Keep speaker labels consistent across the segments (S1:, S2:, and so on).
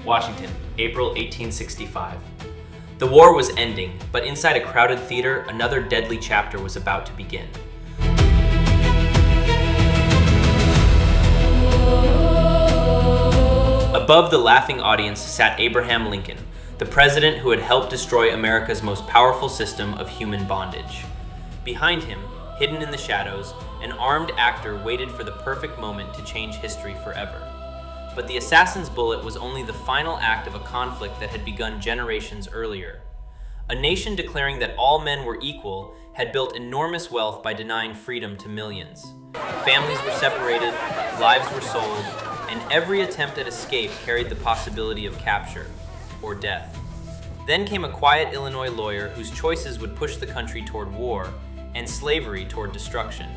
S1: Washington, April 1865. The war was ending, but inside a crowded theater, another deadly chapter was about to begin. Above the laughing audience sat Abraham Lincoln, the president who had helped destroy America's most powerful system of human bondage. Behind him, hidden in the shadows, an armed actor waited for the perfect moment to change history forever. But the assassin's bullet was only the final act of a conflict that had begun generations earlier. A nation declaring that all men were equal had built enormous wealth by denying freedom to millions. Families were separated, lives were sold, and every attempt at escape carried the possibility of capture or death. Then came a quiet Illinois lawyer whose choices would push the country toward war and slavery toward destruction.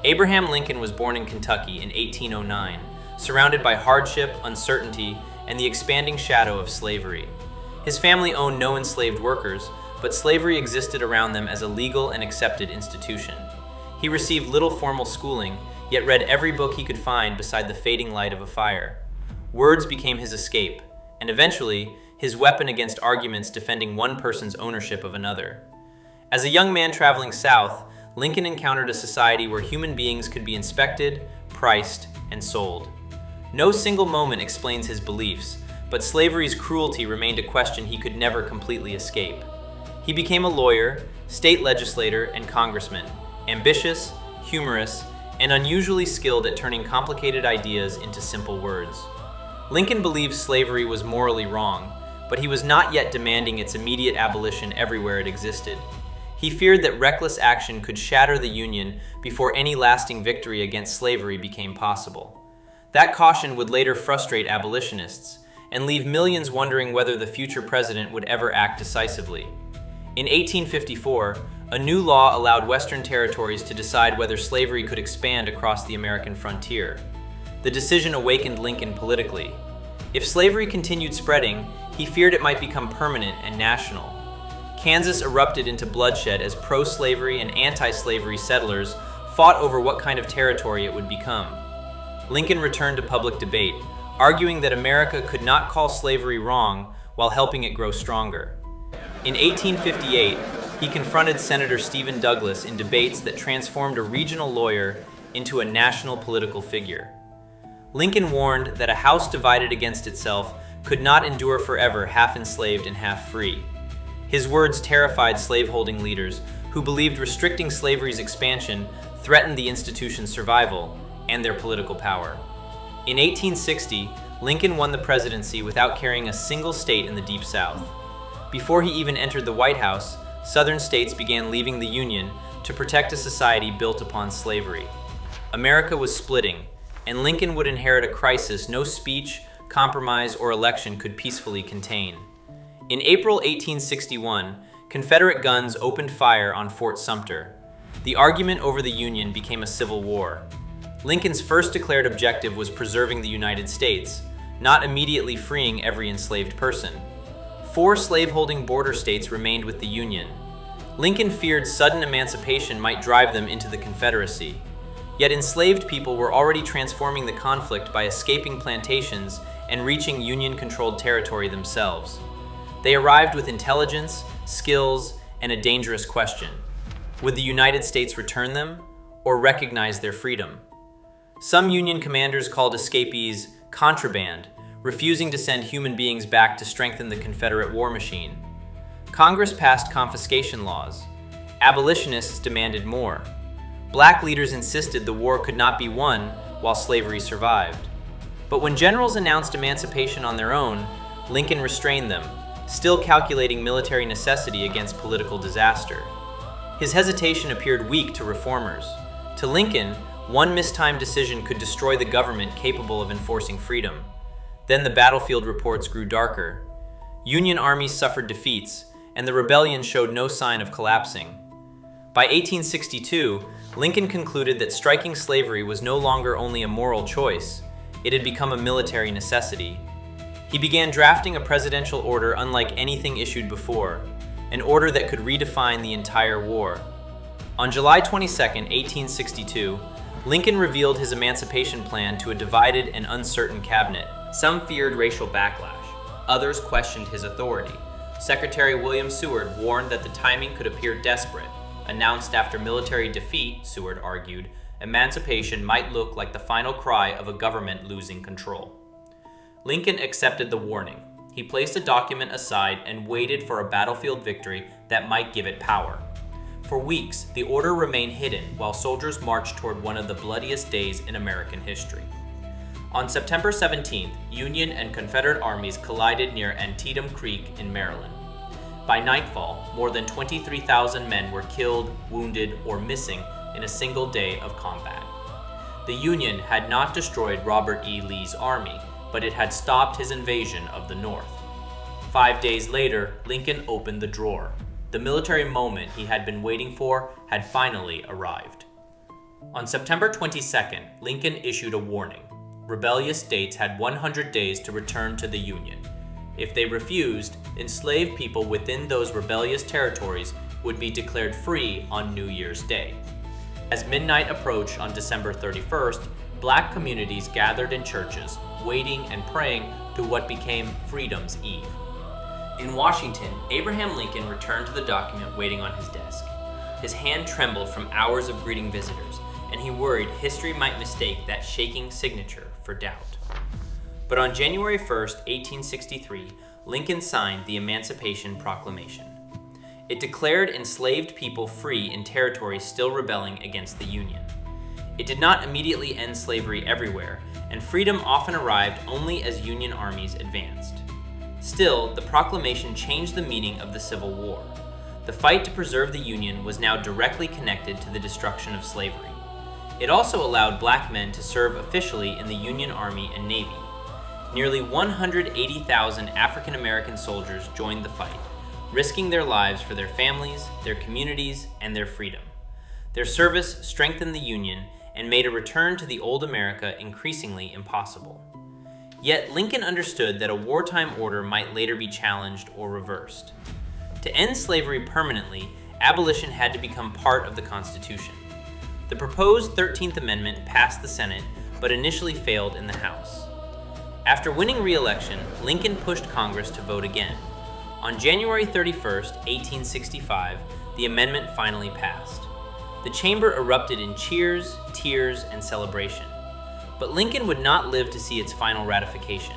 S1: Abraham Lincoln was born in Kentucky in 1809, surrounded by hardship, uncertainty, and the expanding shadow of slavery. His family owned no enslaved workers, but slavery existed around them as a legal and accepted institution. He received little formal schooling, yet read every book he could find beside the fading light of a fire. Words became his escape, and eventually, his weapon against arguments defending one person's ownership of another. As a young man traveling south, Lincoln encountered a society where human beings could be inspected, priced, and sold. No single moment explains his beliefs, but slavery's cruelty remained a question he could never completely escape. He became a lawyer, state legislator, and congressman, ambitious, humorous, and unusually skilled at turning complicated ideas into simple words. Lincoln believed slavery was morally wrong, but he was not yet demanding its immediate abolition everywhere it existed. He feared that reckless action could shatter the Union before any lasting victory against slavery became possible. That caution would later frustrate abolitionists and leave millions wondering whether the future president would ever act decisively. In 1854, a new law allowed Western territories to decide whether slavery could expand across the American frontier. The decision awakened Lincoln politically. If slavery continued spreading, he feared it might become permanent and national. Kansas erupted into bloodshed as pro-slavery and anti-slavery settlers fought over what kind of territory it would become. Lincoln returned to public debate, arguing that America could not call slavery wrong while helping it grow stronger. In 1858, he confronted Senator Stephen Douglas in debates that transformed a regional lawyer into a national political figure. Lincoln warned that a house divided against itself could not endure forever, half enslaved and half free. His words terrified slaveholding leaders who believed restricting slavery's expansion threatened the institution's survival and their political power. In 1860, Lincoln won the presidency without carrying a single state in the Deep South. Before he even entered the White House, Southern states began leaving the Union to protect a society built upon slavery. America was splitting, and Lincoln would inherit a crisis no speech, compromise, or election could peacefully contain. In April 1861, Confederate guns opened fire on Fort Sumter. The argument over the Union became a civil war. Lincoln's first declared objective was preserving the United States, not immediately freeing every enslaved person. 4 slaveholding border states remained with the Union. Lincoln feared sudden emancipation might drive them into the Confederacy. Yet enslaved people were already transforming the conflict by escaping plantations and reaching Union-controlled territory themselves. They arrived with intelligence, skills, and a dangerous question. Would the United States return them or recognize their freedom? Some Union commanders called escapees contraband, refusing to send human beings back to strengthen the Confederate war machine. Congress passed confiscation laws. Abolitionists demanded more. Black leaders insisted the war could not be won while slavery survived. But when generals announced emancipation on their own, Lincoln restrained them, still calculating military necessity against political disaster. His hesitation appeared weak to reformers. To Lincoln, one mistimed decision could destroy the government capable of enforcing freedom. Then the battlefield reports grew darker. Union armies suffered defeats, and the rebellion showed no sign of collapsing. By 1862, Lincoln concluded that striking slavery was no longer only a moral choice, it had become a military necessity. He began drafting a presidential order unlike anything issued before, an order that could redefine the entire war. On July 22, 1862, Lincoln revealed his emancipation plan to a divided and uncertain cabinet. Some feared racial backlash. Others questioned his authority. Secretary William Seward warned that the timing could appear desperate. Announced after military defeat, Seward argued, emancipation might look like the final cry of a government losing control. Lincoln accepted the warning. He placed the document aside and waited for a battlefield victory that might give it power. For weeks, the order remained hidden while soldiers marched toward one of the bloodiest days in American history. On September 17th, Union and Confederate armies collided near Antietam Creek in Maryland. By nightfall, more than 23,000 men were killed, wounded, or missing in a single day of combat. The Union had not destroyed Robert E. Lee's army, but it had stopped his invasion of the North. 5 days later, Lincoln opened the drawer. The military moment he had been waiting for had finally arrived. On September 22nd, Lincoln issued a warning. Rebellious states had 100 days to return to the Union. If they refused, enslaved people within those rebellious territories would be declared free on New Year's Day. As midnight approached on December 31st, Black communities gathered in churches, waiting and praying to what became Freedom's Eve. In Washington, Abraham Lincoln returned to the document waiting on his desk. His hand trembled from hours of greeting visitors, and he worried history might mistake that shaking signature for doubt. But on January 1st, 1863, Lincoln signed the Emancipation Proclamation. It declared enslaved people free in territories still rebelling against the Union. It did not immediately end slavery everywhere, and freedom often arrived only as Union armies advanced. Still, the proclamation changed the meaning of the Civil War. The fight to preserve the Union was now directly connected to the destruction of slavery. It also allowed Black men to serve officially in the Union Army and Navy. Nearly 180,000 African American soldiers joined the fight, risking their lives for their families, their communities, and their freedom. Their service strengthened the Union and made a return to the old America increasingly impossible. Yet Lincoln understood that a wartime order might later be challenged or reversed. To end slavery permanently, abolition had to become part of the Constitution. The proposed 13th Amendment passed the Senate, but initially failed in the House. After winning re-election, Lincoln pushed Congress to vote again. On January 31st, 1865, the amendment finally passed. The chamber erupted in cheers, tears, and celebration. But Lincoln would not live to see its final ratification.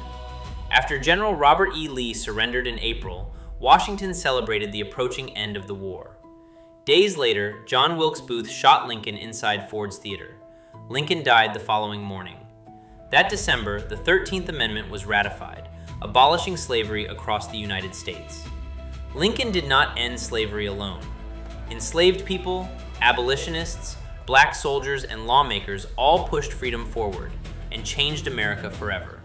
S1: After General Robert E. Lee surrendered in April, Washington celebrated the approaching end of the war. Days later, John Wilkes Booth shot Lincoln inside Ford's Theater. Lincoln died the following morning. That December, the 13th Amendment was ratified, abolishing slavery across the United States. Lincoln did not end slavery alone. Enslaved people, abolitionists, Black soldiers, and lawmakers all pushed freedom forward and changed America forever.